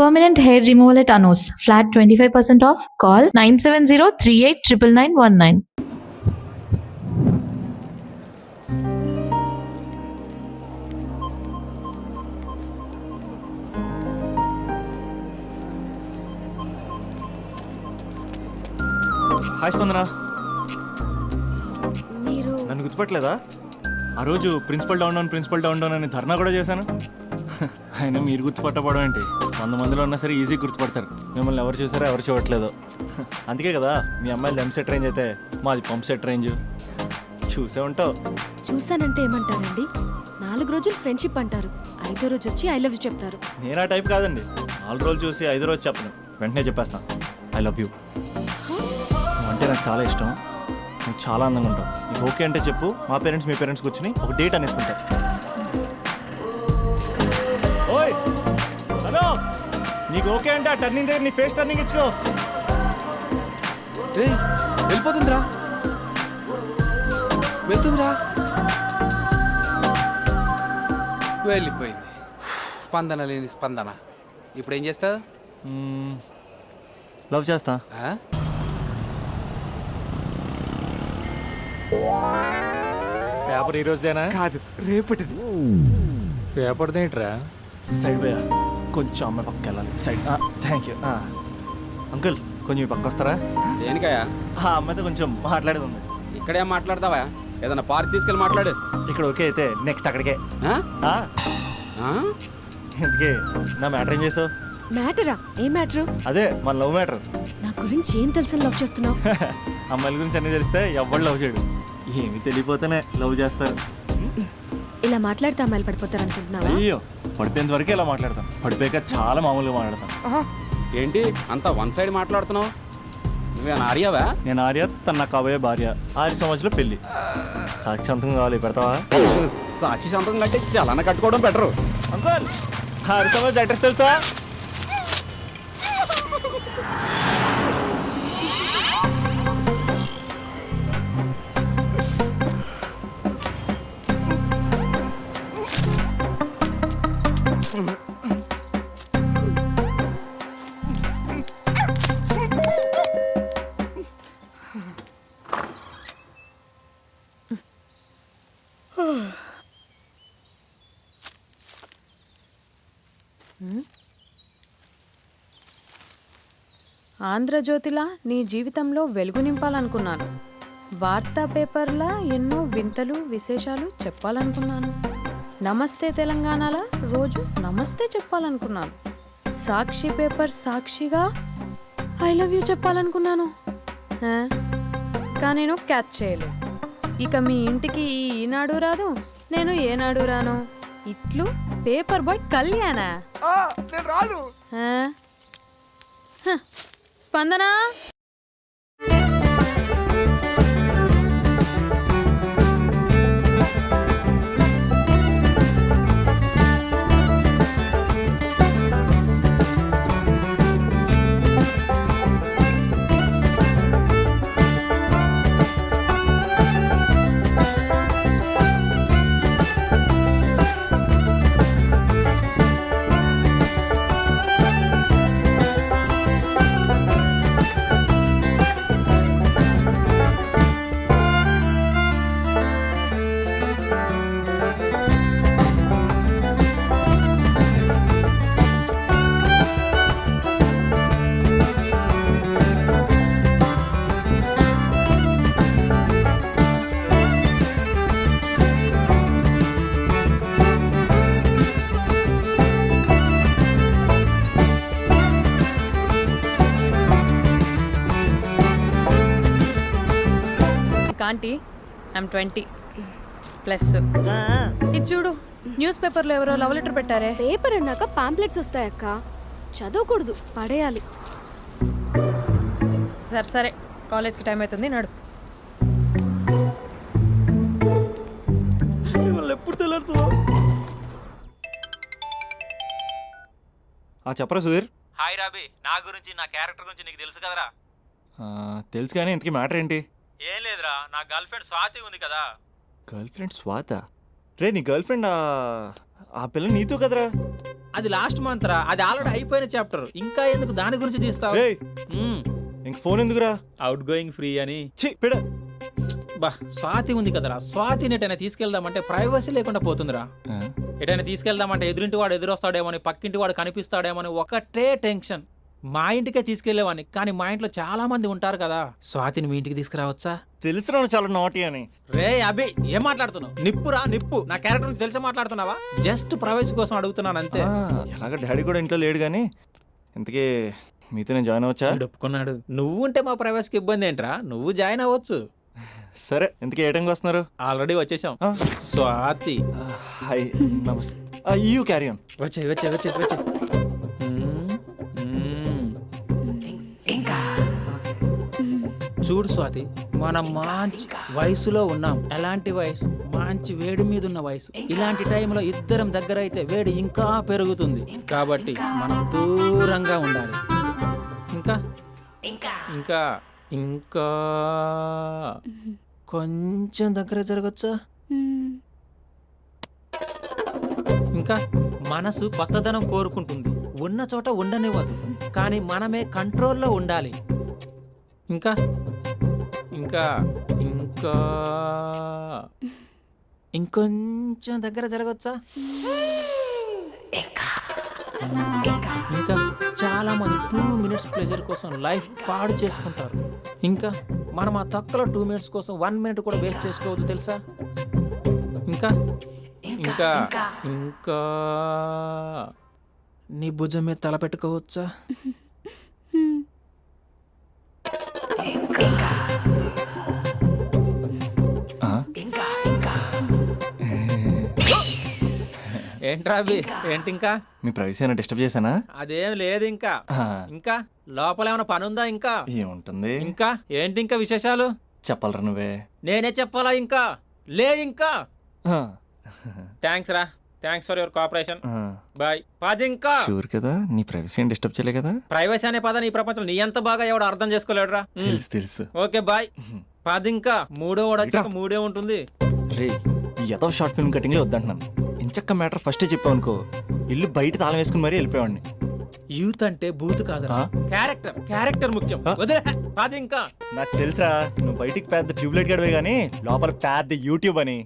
Permanent hair removal at Anos. Flat 25% off. Call 970-389919. Hi స్పందన, మీరు నన్ను గుర్తుపట్టలేదా? ఆ రోజు ప్రిన్సిపల్ డౌన్ అని ధర్నా కూడా చేశాను. ఆయన మీరు గుర్తుపట్టపడం ఏంటి? 100 మందిలో ఉన్నా సరే ఈజీ గుర్తుపడతారు. మిమ్మల్ని ఎవరు చూసారో ఎవరు చూడట్లేదు. అందుకే కదా మీ అమ్మాయిలు ఎం సెట్ రేంజ్ అయితే మాది పంప్ సెట్ రేంజ్. చూసే ఉంటావు. చూసానంటే ఏమంటారండి? 4 రోజులు ఫ్రెండ్షిప్ అంటారు, 5వ రోజు వచ్చి ఐ లవ్ యూ చెప్తారు. నేను ఆ టైప్ కాదండి. 4 రోజులు చూసి 5వ రోజు చెప్పను, వెంటనే చెప్పేస్తాను ఐ లవ్ యూ. అంటే నాకు చాలా ఇష్టం, నువ్వు చాలా అందంగా ఉంటావు. నీకు ఓకే అంటే చెప్పు, మా పేరెంట్స్ మీ పేరెంట్స్ కూర్చుని ఒక డేట్ అనేసుకుంటారు. ఓయ్ హలో, నీకు ఓకే అంటే ఆ టర్నింగ్ దగ్గర నీ ఫేస్ టర్నింగ్ ఇచ్చుకో. వెళ్ళిపోతుందిరా, వెళ్ళిపోయింది. స్పందన లేని స్పందన. ఇప్పుడు ఏం చేస్తావు? లవ్ చేస్తా. పేపర్ ఈ రోజుదేనా? కాదు, రేపటిది. రేపటిదేంట్రా? సైడ్ పోయా, కొంచెం అమ్మాయి పక్కకి వెళ్ళాలి. సైడ్. Thank you. అంకుల్, కొంచెం మీ పక్క వస్తారా? దేనికయ్యా? ఆ అమ్మాయితో కొంచెం మాట్లాడేది ఉంది. ఇక్కడేం మాట్లాడతావా? ఏదైనా పార్క్ తీసుకెళ్ళి మాట్లాడు. ఇక్కడ ఓకే అయితే నెక్స్ట్ అక్కడికే. ఆ? ఎందుకే నా మ్యాటర్ ఏం చేసావు? మ్యాటరా? ఏ మ్యాటరు? అదే మన లవ్ మ్యాటర్. నా గురించి ఏం తెలుసు లవ్ చేస్తున్నావు? అమ్మాయిల గురించి అన్నీ తెలిస్తే ఎవడు లవ్ చేయడు. ఏమి తెలియపోతేనే లవ్ చేస్తారు. ఇలా మాట్లాడితే అమ్మాయిలు పడిపోతారు అనుకుంటున్నావా? అయ్యో, పడిపోయేంత వరకే ఇలా మాట్లాడతాం, పడిపోయాక చాలా మామూలుగా మాట్లాడతాం. ఏంటి అంత వన్ సైడ్ మాట్లాడుతున్నావు? నువ్వేనా ఆర్యావా? నేను ఆర్య, తన నాకు కాబోయే భార్య. 6 సంవత్సరాలు పెళ్లి. సాక్షాంతం కావాలి, పెడతావా? సాక్షి సంతకం కంటే చలన కట్టుకోవడం బెటరు. అంకుల్, 6 సంవత్సరాలు అడ్రస్ తెలుసా? ఆంధ్రజ్యోతిలా నీ జీవితంలో వెలుగు నింపాలనుకున్నాను. వార్తా పేపర్లా ఎన్నో వింతలు విశేషాలు చెప్పాలనుకున్నాను. నమస్తే తెలంగాణలా రోజు నమస్తే చెప్పాలనుకున్నాను. సాక్షి పేపర్ సాక్షిగా ఐ లవ్ యూ చెప్పాలనుకున్నాను. కానీ నేను క్యాచ్ చేయలేదు. ఇక మీ ఇంటికి ఈనాడు రాదు, నేను ఏనాడు రాను. ఇట్లు పేపర్ బాయ్ కళ్యాణా? స్పందన, ఆంటీ ఐమ్ 20+. ఇది చూడు, న్యూస్ పేపర్లో ఎవరో లవ్ లెటర్ పెట్టారే. పేపర్ అన్నాక పాంప్లెట్స్ వస్తాయక్క, చదవకూడదు, పడేయాలి. సరే, కాలేజ్కి టైం అవుతుంది, నడు. ఎప్పుడు తెలుస్తుందో. చెప్పరా సుధీర్? హాయ్ రాబీ, నా గురించి నా క్యారెక్టర్ గురించి నీకు తెలుసు కదరా? తెలుసు, కానీ ఇంతకీ మ్యాటర్ ఏంటి? ఏం లేదురా, నా గర్ల్ ఫ్రెండ్ స్వాతి ఉంది కదా. గర్ల్ ఫ్రెండ్ స్వాత? రే, నీ గర్ల్ ఫ్రెండ్ ఆ పిల్ల నీతో కదరా? అది లాస్ట్ మంత్ రా, అది ఆల్రెడీ అయిపోయిన చాప్టర్. ఇంకా ఎందుకు దాని గురించి తీస్తావు? రేయ్ ఇంక ఫోన్ ఎందుకురా? అవుట్ గోయింగ్ ఫ్రీ అని. ఛీ పిడ. బా స్వాతి ఉంది కదరా, స్వాతిని ఎటైనా తీసుకెళ్దామంటే ప్రైవసీ లేకుండా పోతుందిరా. ఎటైనా తీసుకెళ్దామంటే ఎదురింటి వాడు ఎదురొస్తాడేమోని, పక్కింటి వాడు కనిపిస్తాడేమోని ఒకటే టెన్షన్. మా ఇంటికే తీసుకెళ్లేవాడిని, కానీ మా ఇంట్లో చాలా మంది ఉంటారు కదా. స్వాతిని మీ ఇంటికి తీసుకురావచ్చా? తెలుసురా చాలా నాటి అని. రే అభి, ఏం మాట్లాడుతున్నావు? నిప్పురా నిప్పు. నా క్యారెక్టర్ తెలిసి మాట్లాడుతున్నావా? జస్ట్ ప్రైవసీ కోసం అడుగుతున్నాను అంతే. ఎలాగ డాడీ కూడా ఇంట్లో లేడు కానీ ఇంతకీ మీతో నేను జాయిన్ అవ్వచ్చా? వీడు ఒప్పుకున్నాడు. నువ్వు ఉంటే మా ప్రైవసీకి ఇబ్బంది ఏంట్రా? నువ్వు జాయిన్ అవ్వచ్చు. సరే ఇంతకీ ఏ టైంకి వస్తున్నారు? ఆల్రెడీ వచ్చేసాం. ఆ. స్వాతి హాయ్ నమస్తే. You carry on. వచ్చే వచ్చే వచ్చే వచ్చే. చూడు స్వాతి, మనం మంచి వయసులో ఉన్నాం. ఎలాంటి వయసు? మంచి వేడి మీద ఉన్న వయసు. ఇలాంటి టైంలో ఇద్దరం దగ్గర అయితే వేడి ఇంకా పెరుగుతుంది. కాబట్టి మనం దూరంగా ఉండాలి. ఇంకా ఇంకా ఇంకా కొంచెం దగ్గర జరగచ్చా? ఇంకా మనసు కొత్తదనం కోరుకుంటుంది, ఉన్న చోట ఉండనివ్వదు, కానీ మనమే కంట్రోల్లో ఉండాలి. ఇంకా ఇంకా ఇంకా ఇంకొంచెం దగ్గర జరగచ్చా? ఇంకా చాలా మంది 2 minutes ప్లెజర్ కోసం లైఫ్ పాడు చేసుకుంటారు. ఇంకా మనం ఆ తక్కువ 2 minutes కోసం 1 minute కూడా వేస్ట్ చేసుకోవద్దు తెలుసా? ఇంకా ఇంకా ఇంకా నీ భుజం మీద తల పెట్టుకోవచ్చా? ఏంట్రా అభి, ఏంటి ఇంకా? మీ ప్రైవసీ అయినా డిస్టర్బ్ చేశానా? అదేం లేదు. ఇంకా ఇంకా లోపల ఏమైనా పని ఉందా? ఇంకా ఏముంటుంది? ఇంకా ఏంటి ఇంకా విశేషాలు? చెప్పాలరా నువ్వే. నేనే చెప్పాలా? ఇంకా లే. ఇంకా థ్యాంక్స్ రా, thanks for your cooperation. Bye. పది ఇంకా. షూర్ కదా నీ ప్రైవసీ ఏం డిస్టర్బ్ చేయలే కదా? ప్రైవసీ అనే పద నీ ప్రపంచం నీ ఎంత బాగా ఎవడు అర్థం చేసుకోలేడురా. తెలుసు తెలుసు. Okay bye. పది ఇంకా. మూడో వాడు వచ్చాక మూడే ఉంటుంది. రే ఏదో షార్ట్ ఫిల్మ్ కటింగ్ లో వద్దంటున్నాను. ఇంచక్క మ్యాటర్ ఫస్టే చెప్పావు అనుకో, ఇల్లు బయట తాళం వేసుకుని మరీ వెళ్ళిపోయాడిని. యూత్ అంటే బూత్ కాదురా, క్యారెక్టర్. క్యారెక్టర్ ముఖ్యం. వదిలే. పది ఇంకా. నాకు తెలుసా నువ్వు బయటికి పెద్ద ట్యూబ్లైట్ గడవే గానీ లోపల పెద్ద యూట్యూబ్ అని.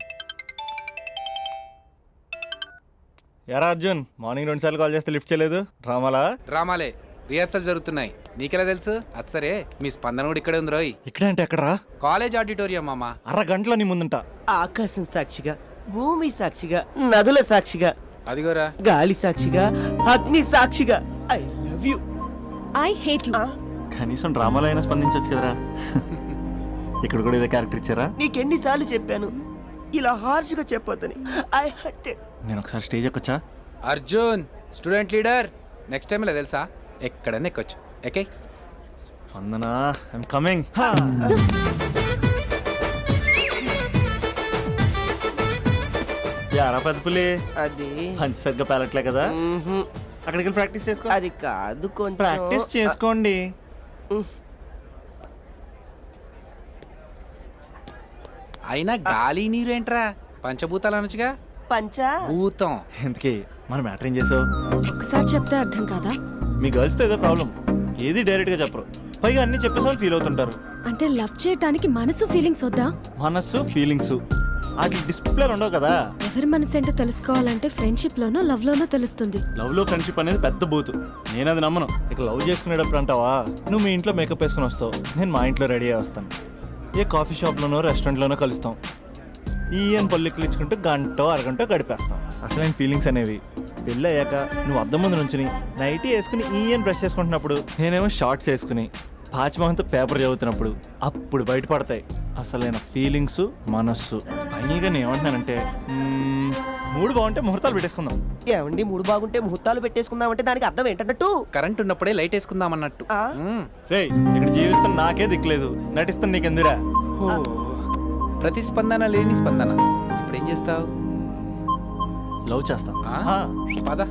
ఎరా అర్జున్, మార్నింగ్ 2 సార్లు కాల్ చేస్తే లిఫ్ట్ చేయలేదు. డ్రామాలే రిహర్సల్ జరుగుతున్నాయి. నీకెలా తెలుసు? అది సరే, మీ స్పందన కూడా ఇక్కడే ఉంది రోయ్. ఇక్కడే అంటే ఎక్కడరా? కాలేజ్ ఆడిటోరియం మామా. అరగంటలో నీ ముందుంటా. ఆకాశం సాక్షిగా, భూమి సాక్షిగా, నదుల సాక్షిగా, అదిగోరా గాలి సాక్షిగా, అగ్ని సాక్షిగా, I love you. I hate you. కనీసం డ్రామాలో అయినా స్పందించవచ్చు కదరా. ఇక్కడ కూడా ఇదే క్యారెక్టర్ ఇచ్చారా? నీకెన్నిసార్లు చెప్పాను ఇలా హార్ష్గా చెప్పొద్దని. I hurt. నేను ఒకసారి స్టేజ్ ఎక్కొచ్చా? Arjun student leader. Next time ఇలా తెలుసా, ఎక్కడన్నా ఎక్కొచ్చు. Okay Spandana, I'm coming. యారా పెద్ద పులి, అది పంచి సరిగ్గా పేలట్లే కదా? అక్కడికి వెళ్ళి ప్రాక్టీస్ చేసుకో. అది కాదు, కొంచెం ప్రాక్టీస్ చేసుకోండి. అయినా గాలి నీరు ఏంట్రా? పంచభూతాలు అనొచ్చుగా. పంచా భూతం. ఎందుకే మన మ్యాటర్ ఏం చేసావు? ఒకసారి చెప్తే అర్థం కాదా? మీ గర్ల్స్తో ఏదో ప్రాబ్లం, ఏది డైరెక్ట్ గా చెప్పరు, పైగా అన్ని చెప్పేసి వాళ్ళు ఫీల్ అవుతుంటారు. అంటే లవ్ చేయడానికి మనసు ఫీలింగ్స్ వద్దా? మనస్సు ఫీలింగ్స్ వాటి డిస్ప్లే ఉండవు కదా. ఎవరి మనసు ఏంటో తెలుసుకోవాలంటే ఫ్రెండ్షిప్ లోనో లవ్ లోనో తెలుస్తుంది. లవ్ లో ఫ్రెండ్షిప్ అనేది పెద్ద బూతు. నేను అది నమ్మను. ఇక లవ్ చేసుకునేటప్పుడు అంటావా, నువ్వు మీ ఇంట్లో మేకప్ వేసుకుని వస్తావు, నేను మా ఇంట్లో రెడీ అయ్యి వస్తాను. ఏ కాఫీ షాప్లోనో రెస్టారెంట్లోనో కలుస్తాం. ఈయన పల్లెక్కులు ఇచ్చుకుంటూ గంటో అరగంటో గడిపేస్తాం. అసలైన ఫీలింగ్స్ అనేవి పెళ్ళి అయ్యాక నువ్వు అద్దం ముందు నుంచుని నైటీ వేసుకుని ఈయన బ్రష్ చేసుకుంటున్నప్పుడు, నేనేమో షార్ట్స్ వేసుకుని పాచిమహంతో పేపర్ చదువుతున్నప్పుడు అప్పుడు బయటపడతాయి అసలైన ఫీలింగ్స్, మనస్సు. ఫైనల్గా నేను ఏమంటున్నానంటే, మూడు బాగుంటే ముహూర్తాలు పెట్టేసుకుందాం. ఏమండి, మూడు బాగుంటే ముహూర్తాలు పెట్టేసుకుందామంటే దానికి అర్థం ఏంటన్నట్టు? కరెంట్ ఉన్నప్పుడే లైట్ వేసుకుందాం అన్నట్టు. రేయ్ ఇక్కడ జీవిస్తున్న నాకే దిక్కులేదు, నటిస్తున్న నీకెందురా? ప్రతిస్పందన లేని స్పందన. ఇప్పుడు ఏం చేస్తావు? లవ్ చేస్తా. పద.